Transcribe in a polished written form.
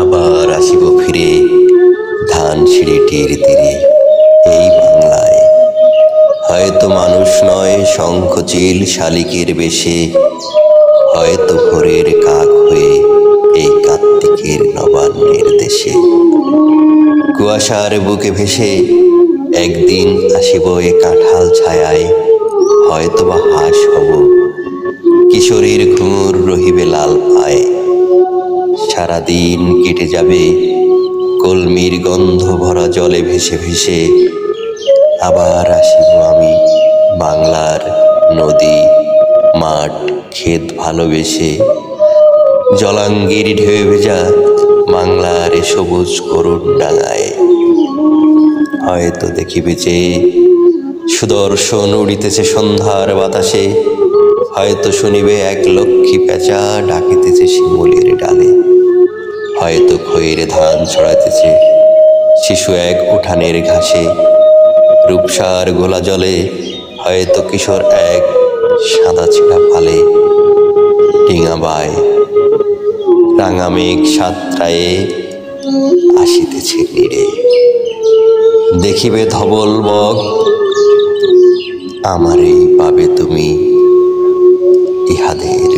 আবার আসিব ফিরে ধানসিঁড়িটির তীরে এই বাংলায়। হয়তো মানুষ নয় শঙ্খচিল শালিকের বেশে, হয়তো ভোরের কাক হয়ে এই কার্তিকের নবান্নের দেশে। কুয়াশার বুকে ভেসে একদিন আসিব এ কাঁঠাল ছায়ায়, হয়তো বা হাঁস হব কিশোরীর ঘুঙুর রহিবে লাল পায়। সারাদিন কেটে যাবে কলমির গন্ধ ভরা জলে ভেসে ভেসে। আবার আসিব আমি বাংলার নদী মাঠ ক্ষেত ভালোবেসে। জলাঙ্গির ঢেউ ভেজা বাংলার এ সবুজ করুণ ডাঙায়। হয়তো দেখিবে যে সুদর্শন উড়িতেছে সন্ধ্যার বাতাসে, হয়তো শুনিবে এক লক্ষ্মী পেঁচা ডাকিতেছে শিমুলের ডালে। হয়তো খইরে ধান ছড়াইতেছে শিশু এক উঠানের ঘাসে। রূপসার গোলা জলে হয়তো কিশোর এক সাদা ছেঁড়া পালে। ডিঙাবায় রাঙা মেঘ সাতটায়ে আসিতেছে নীড়ে। দেখিবে ধবল বক, আমারেই পাবে তুমি ইহাদের